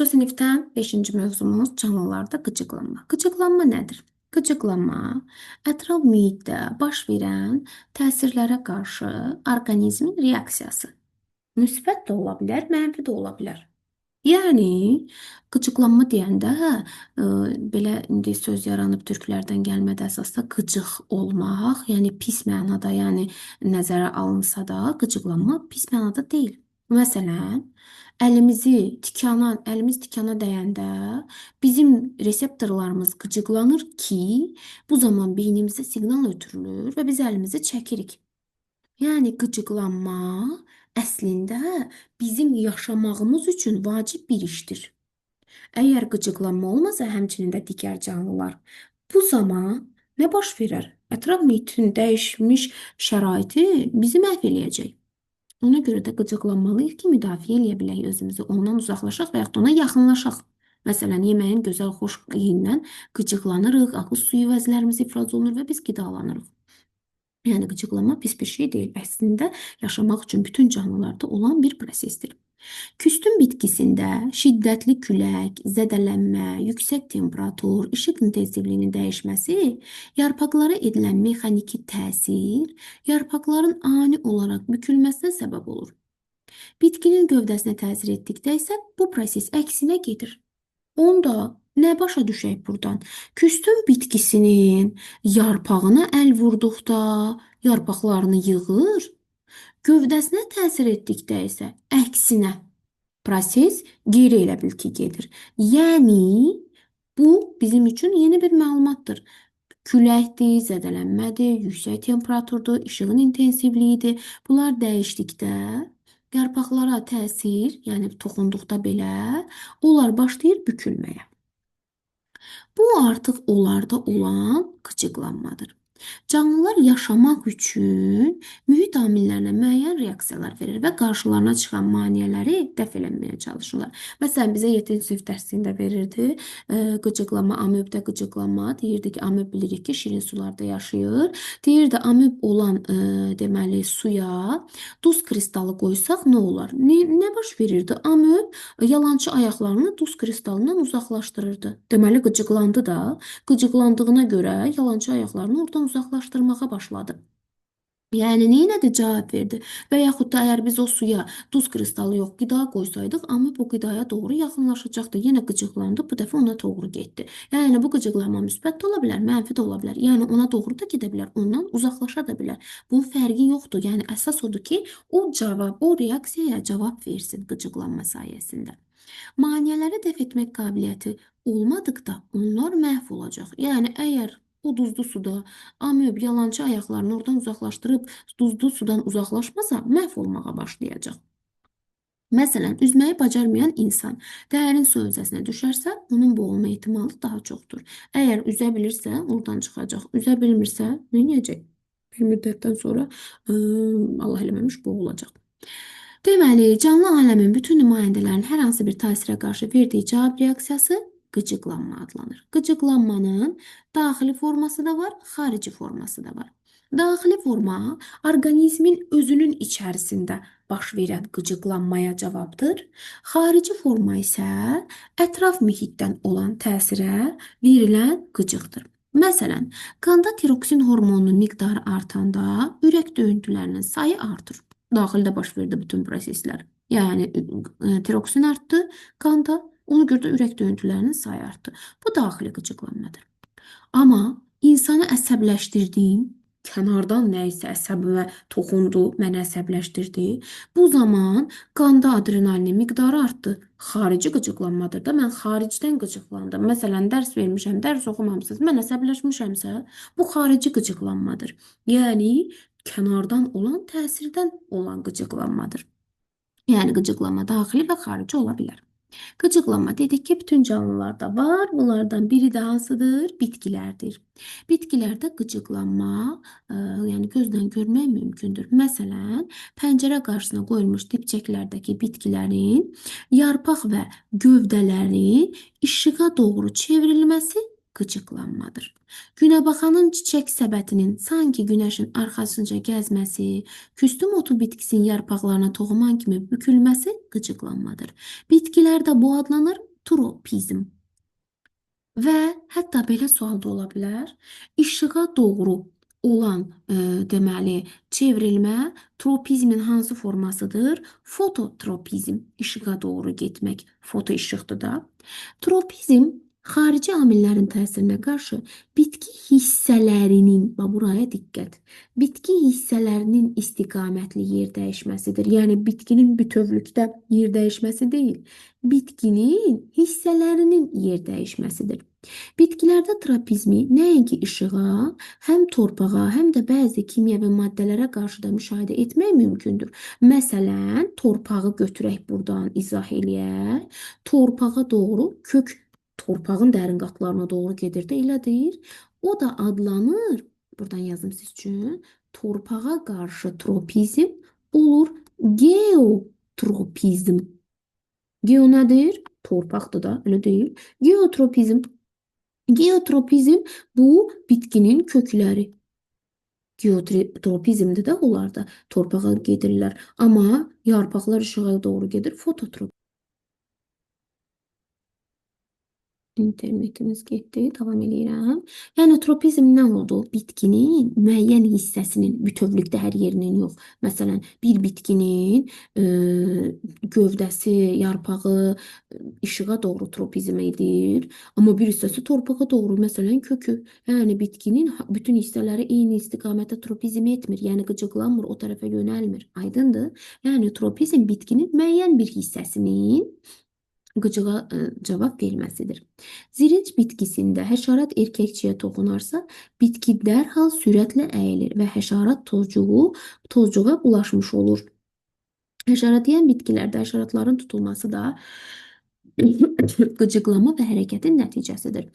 Sonuncu siniften 5. mövzumuz canlılarda qıcıqlanma. Qıcıqlanma nədir? Qıcıqlanma ətraf mühitdə baş verən təsirlərə qarşı orqanizmin reaksiyası. Müsbət də ola bilər, mənfi də ola bilər. Yəni, qıcıqlanma deyəndə, belə indi söz yaranıb türklərdən gəlmədə əsasda qıcıq olmaq, yəni pis mənada, yəni nəzərə alınsa da, qıcıqlanma pis mənada deyil. Məsələn, əlimiz tikana dəyəndə bizim reseptorlarımız qıcıqlanır ki, bu zaman beynimizə siqnal ötürülür və biz əlimizi çəkirik. Yəni qıcıqlanma əslində bizim yaşamağımız üçün vacib bir işdir. Əgər qıcıqlanma olmasa, həmçinin də digər canlılar, bu zaman nə baş verər? Ətraf mühitin dəyişmiş şəraiti bizi məhv eləyəcək. Ona görə də qıcıqlanmalıyıq ki, müdafiə eləyə bilək özümüzü, ondan uzaqlaşaq və yaxud da ona yaxınlaşaq. Məsələn, yeməyin gözəl, xoş iyindən qıcıqlanırıq, ağız suyu vəzlərimiz ifraz olunur və biz qidalanırıq. Yəni qıcıqlanma pis bir şey deyil. Əslində yaşamaq üçün bütün canlılarda olan bir prosesdir. Küstün bitkisində şiddətli külək, zədələnmə, yüksək temperatur, işıq intensivliyinin dəyişməsi, yarpaqlara edilən mexaniki təsir, yarpaqların ani olaraq bükülməsinə səbəb olur. Bitkinin gövdəsinə təsir etdikdə isə bu proses əksinə gedir. Onda nə başa düşək buradan? Küstün bitkisinin yarpağına əl vurduqda yarpaqlarını yığır, gövdəsinə təsir etdikdə isə əksinə proses geri elə bil ki gedir. Yəni bu bizim üçün yeni bir məlumatdır. Küləkdir, zədələnmədir, yüksək temperaturdur, işığın intensivliyidir. Bunlar dəyişdikdə yarpaqlara təsir, yəni toxunduqda belə, onlar başlayır bükülməyə. Bu artıq onlarda olan qıcıqlanmadır. Canlılar yaşamaq üçün mühit amillərinə müəyyən reaksiyalar verir və qarşılarına çıxan maneələri dəf eləməyə çalışırlar. Məsələn, bizə 7-ci sinif dərsində verirdi. Qıcıqlanma, amöbdə qıcıqlanma. Deyirdi ki, amöb bilirik ki, şirin sularda yaşayır. Deyirdi, amöb olan deməli suya duz kristalı qoysaq nə olar? Nə baş verirdi? Amöb yalançı ayaqlarını duz kristalından uzaqlaşdırırdı. Deməli qıcıqlandı da. Qıcıqlandığına görə yalançı ayaqlarını oradan uzaqlaşdırmağa başladı. Yəni neynədi? Cavab verdi. Və yaxud da əgər biz o suya duz kristalı yox, qida qoysaydıq, amma bu qidaya doğru yaxınlaşacaqdı. Yenə qıcıqlandı, bu dəfə ona doğru getdi. Yəni bu qıcıqlanma müsbət də ola bilər, mənfi də ola bilər. Yəni ona doğru da gedə bilər, ondan uzaqlaşa da bilər. Bunun fərqi yoxdur. Yəni əsas odur ki, o reaksiyaya cavab versin qıcıqlanma sayəsində. Maneələri dəf etmək qabiliyyəti olmadıqda onlar məhv olacaq. Yəni əgər o duzlu suda amöb yalançı ayaqlarını oradan uzaqlaşdırıb duzlu sudan uzaqlaşmasa məhv olmağa başlayacaq. Məsələn, üzməyi bacarmayan insan dərin su hövzəsinə düşərsə, onun boğulma ehtimalı daha çoxdur. Əgər üzə bilirsə, oradan çıxacaq. Üzə bilmirsə, nə edəcək? Bir müddətdən sonra Allah eləməmiş boğulacaq. Deməli, canlı aləmin bütün nümayəndələrin hər hansı bir təsirə qarşı verdiyi cavab reaksiyası qıcıqlanma adlanır. Qıcıqlanmanın daxili forması da var, xarici forması da var. Daxili forma orqanizmin özünün içərisində baş verən qıcıqlanmaya cavabdır. Xarici forma isə ətraf mühitdən olan təsirə verilən qıcıqdır. Məsələn, qanda tiroksin hormonunun miqdarı artanda ürək döyüntülərinin sayı artır. Daxildə baş verdi bütün proseslər. Yəni tiroksin artdı qanda, ona görə də ürək döyüntülərinin sayı artdı. Bu daxili qıcıqlanmadır. Amma insanı əsəbləşdirdiyim, kənardan nə isə əsəbimə toxundu, məni əsəbləşdirdi. Bu zaman qanda adrenalinin miqdarı artdı. Xarici qıcıqlanmadır da, mən xaricdən qıcıqlandım. Məsələn, dərs vermişəm, dərs oxumamısınız, mən əsəbləşmişəmsə, bu xarici qıcıqlanmadır. Yəni, kənardan olan təsirdən olan qıcıqlanmadır. Yəni, qıcıqlanma daxili və xarici ola bilər. Qıcıqlanma dedik ki, bütün canlılarda var. Bunlardan biri də hansıdır? Bitkilərdir. Bitkilərdə qıcıqlanma, yəni gözdən görmək mümkündür. Məsələn, pəncərə qarşısına qoyulmuş dibçəklərdəki bitkilərin yarpaq və gövdələri işığa doğru çevrilməsi qıcıqlanmadır. Günəbaxanın çiçək səbətinin sanki günəşin arxasınca gəzməsi, küstüm otu bitkisinin yarpaqlarına toxuman kimi bükülməsi qıcıqlanmadır. Bitkilərdə bu adlanır tropizm. Və hətta belə sual da ola bilər. İşığa doğru olan deməli çevrilmə tropizmin hansı formasıdır? Fototropizm. İşığa doğru getmək foto işıqdır da. Tropizm xarici amillərin təsirinə qarşı bitki hissələrinin, bax buraya diqqət. Bitki hissələrinin istiqamətli yer dəyişməsidir. Yəni bitkinin bütövlükdə yer dəyişməsi deyil, bitkinin hissələrinin yer dəyişməsidir. Bitkilərdə tropizmi nəinki işığa, həm torpağa, həm də bəzi kimyəvi maddələrə qarşı da müşahidə etmək mümkündür. Məsələn, torpağı götürək buradan izah eləyək. Torpağa doğru kök torpağın dərin qatlarına doğru gedir də elə deyir. O da adlanır, buradan yazım siz üçün, torpağa qarşı tropizm olur geotropizm. Geo nədir? Torpaqdır da, elə deyil. Geotropizm. Geotropizm bu bitkinin kökləri. Geotropizmdə də onlar da torpağa gedirlər. Amma yarpaqlar işığa doğru gedir. Fototropizm. İnternetimiz getdi, davam edirəm. Yəni tropizm nə oldu? Bitkinin müəyyən hissəsinin, bütövlükdə hər yerinin yox. Məsələn, bir bitkinin gövdəsi, yarpağı işığa doğru tropizm edir, amma bir hissəsi torpağa doğru, məsələn, kökü. Yəni bitkinin bütün hissələri eyni istiqamətdə tropizm etmir, yəni qıcıqlanmır, o tərəfə yönəlmir. Aydındır? Yəni tropizm bitkinin müəyyən bir hissəsinin qıcığa cavab verməsidir. Zirinc bitkisində həşərat erkəkçiyə toxunarsa, bitki dərhal sürətlə əyilir və həşərat tozcuğa bulaşmış olur. Həşərat yeyən bitkilərdə həşəratların tutulması da qıcıqlama və hərəkətin nəticəsidir.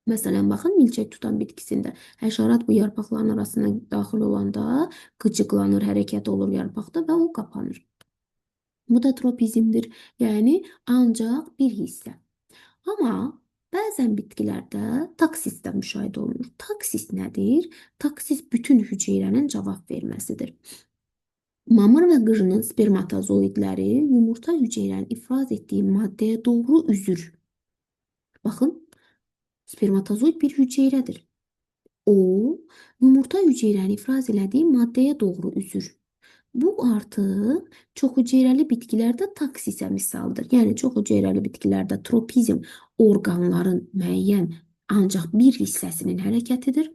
Məsələn, baxın, milçək tutan bitkisində həşərat bu yarpaqların arasına daxil olanda qıcıqlanır, hərəkət olur yarpaqda və o qapanır. Bu da tropizmdir, yəni ancaq bir hissə. Amma bəzən bitkilərdə taksis də müşahidə olunur. Taksis nədir? Taksis bütün hüceyrənin cavab verməsidir. Mamır və qıcının spermatozoidləri yumurta hüceyrənin ifraz etdiyi maddəyə doğru üzür. Baxın, spermatozoid bir hüceyrədir. O, yumurta hüceyrəni ifraz elədiyi maddəyə doğru üzür. Bu artıq çoxhüceyrəli bitkilərdə taksisə misaldır. Yəni çoxhüceyrəli bitkilərdə tropizm orqanların müəyyən ancaq bir hissəsinin hərəkətidir.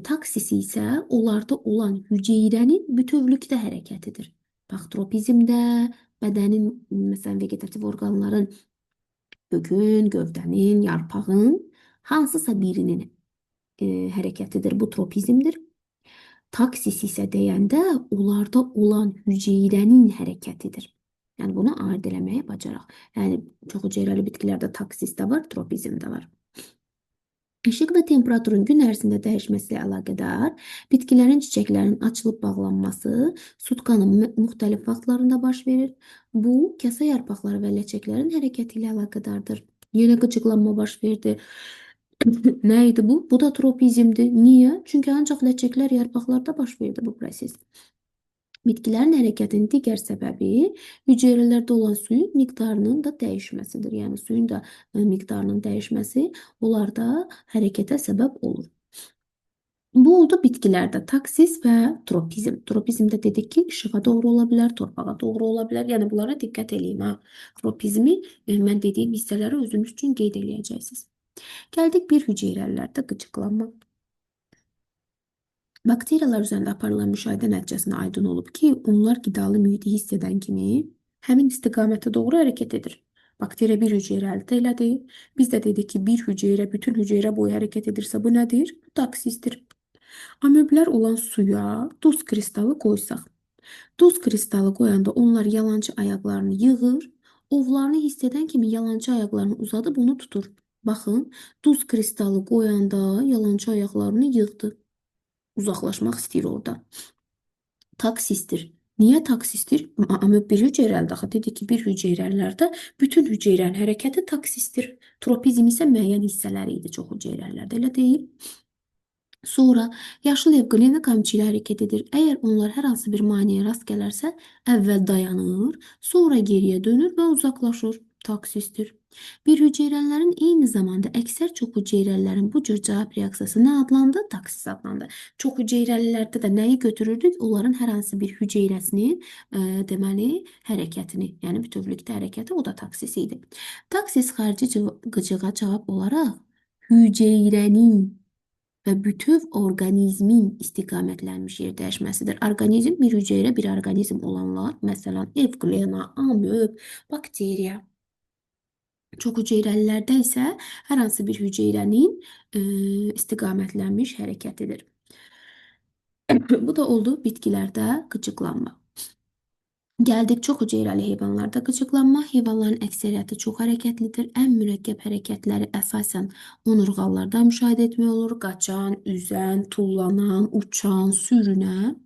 Taksisi isə onlarda olan hüceyrənin bütövlükdə hərəkətidir. Bax, tropizmdə bədənin, məsələn, vegetativ orqanların, kökün, gövdənin, yarpağın hansısa birinin hərəkətidir. Bu tropizmdir. Taksis isə deyəndə onlarda olan hüceyrənin hərəkətidir. Yəni bunu ayırd eləməyə bacaraq. Yəni çoxhüceyrəli bitkilərdə taksis də var, tropizm də var. İşıq və temperaturun gün ərzində dəyişməsi ilə əlaqədar bitkilərin çiçəklərinin açılıb bağlanması sutkanın müxtəlif vaxtlarında baş verir. Bu, kəsə yarpaqları və ləçəklərin hərəkəti ilə əlaqədardır. Yenə qıcıqlanma baş verdi. Nə idi bu? Bu da tropizmdir. Niyə? Çünki ancaq ləçəklər, yarpaqlarda baş verdi bu proses. Bitkilərin hərəkətinin digər səbəbi hüceyrələrdə olan suyun miqdarının da dəyişməsidir. Yəni suyun da miqdarının dəyişməsi onlarda hərəkətə səbəb olur. Bu oldu bitkilərdə taksis və tropizm. Tropizmdə dedik ki, işığa doğru ola bilər, torpağa doğru ola bilər. Yəni bunlara diqqət eləyin. Tropizmi mən dediyim hissələri özünüz üçün qeyd eləyəcəksiniz. Gəldik bir hüceyrəlilərdə qıcıqlanma. Bakteriyalar üzərində aparılan müşahidə nəticəsində aydın olub ki, onlar qidalı mühiti hiss edən kimi həmin istiqamətə doğru hərəkət edir. Bakteriya bir hüceyrəlidir, elədir. Biz də dedik ki, bir hüceyrə bütün hüceyrə boyu hərəkət edirsə, bu nədir? Bu taksisdir. Amöblər olan suya duz kristalı qoysaq. Duz kristalı qoyanda onlar yalançı ayaqlarını yığır, ovlarını hiss edən kimi yalançı ayaqlarını uzadıb onu tutur. Baxın, duz kristalı qoyanda yalançı ayaqlarını yığdı. Uzaqlaşmaq istəyir orada. Taksistir. Niyə taksistir? Amma bir hüceyrəlidir. Axı dedik ki, bir hüceyrəlilərdə bütün hüceyrənin hərəkəti taksistir. Tropizm isə müəyyən hissələri idi çox hüceyrəlilərdə, elə deyil. Sonra yaşıl evqlina kamçı ilə hərəkət edir. Əgər onlar hər hansı bir maneəyə rast gələrsə, əvvəl dayanır, sonra geriyə dönür və uzaqlaşır. Taksistir. Bir hüceyrələrin eyni zamanda əksər çox hüceyrələrin bu cür cavab reaksiyası nə adlandı? Taksis adlandı. Çox hüceyrəlilərdə də nəyi götürürdük? Onların hər hansı bir hüceyrəsinin deməli hərəkətini, yəni bütövlükdə hərəkəti o da taksis idi. Taksis xarici qıcığa cavab olaraq hüceyrənin və bütöv orqanizmin istiqamətlənmiş yer dəyişməsidir. Orqanizm bir hüceyrə, bir orqanizm olanlar, məsələn, evqlena, amöb, bakteriya. Çox hüceyrəlilərdə isə hər hansı bir hüceyrənin istiqamətlənmiş hərəkətidir. Bu da oldu bitkilərdə qıcıqlanma. Gəldik çox hüceyrəli heyvanlarda qıcıqlanma. Heyvanların əksəriyyəti çox hərəkətlidir. Ən mürəkkəb hərəkətləri əsasən onurğalılarda müşahidə etmək olur. Qaçan, üzən, tullanan, uçan, sürünən.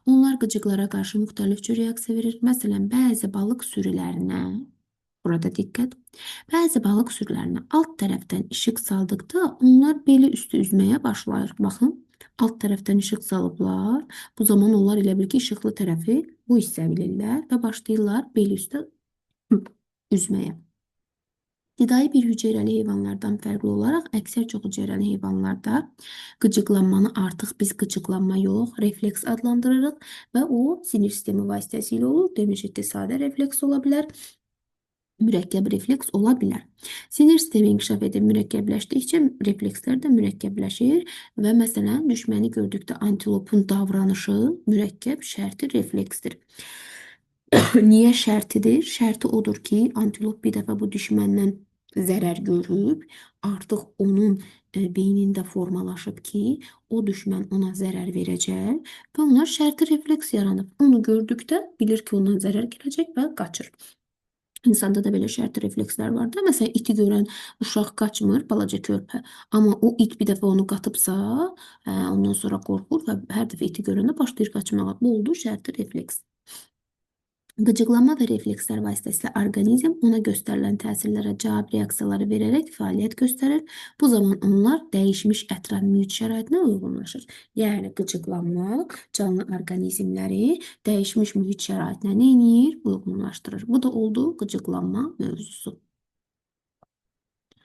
Onlar qıcıqlara qarşı müxtəlif cür reaksiya verir. Məsələn, bəzi balıq sürülərinə, burada diqqət, bəzi balıq sürülərinə alt tərəfdən işıq saldıqda onlar beli üstü üzməyə başlayır. Baxın, alt tərəfdən işıq salıblar. Bu zaman onlar elə bil ki, işıqlı tərəfi bu hissə bilirlər və başlayırlar beli üstü üzməyə. İbtidai bir hüceyrəli heyvanlardan fərqli olaraq əksər çox hüceyrəli heyvanlarda qıcıqlanmanı artıq biz qıcıqlanma yox, refleks adlandırırıq və o sinir sistemi vasitəsilə olur. Demişikdir, sadə refleks ola bilər, mürəkkəb refleks ola bilər. Sinir sistemi inkişaf edib mürəkkəbləşdikcə reflekslər də mürəkkəbləşir və məsələn düşməni gördükdə antilopun davranışı mürəkkəb şərti refleksdir. Niyə şərtidir? Şərti odur ki, antilop bir dəfə bu düşməndən zərər görüb, artıq onun beynində formalaşıb ki, o düşmən ona zərər verəcək və ona şərti refleks yaranıb. Onu gördükdə bilir ki, ondan zərər gələcək və qaçır. İnsanda da belə şərti reflekslər var da. Məsələn, iti görən uşaq qaçmır, balaca körpə. Amma o it bir dəfə onu qatıbsa, ondan sonra qorxur və hər dəfə iti görəndə başlayır qaçmağa. Bu oldu şərti refleks. Qıcıqlanma və reflekslər vasitəsilə orqanizm ona göstərilən təsirlərə cavab reaksiyaları verərək fəaliyyət göstərir. Bu zaman onlar dəyişmiş ətraf mühit şəraitinə uyğunlaşır. Yəni, qıcıqlanma canlı orqanizmləri dəyişmiş mühit şəraitinə nə edir? Uyğunlaşdırır. Bu da oldu qıcıqlanma mövzusu.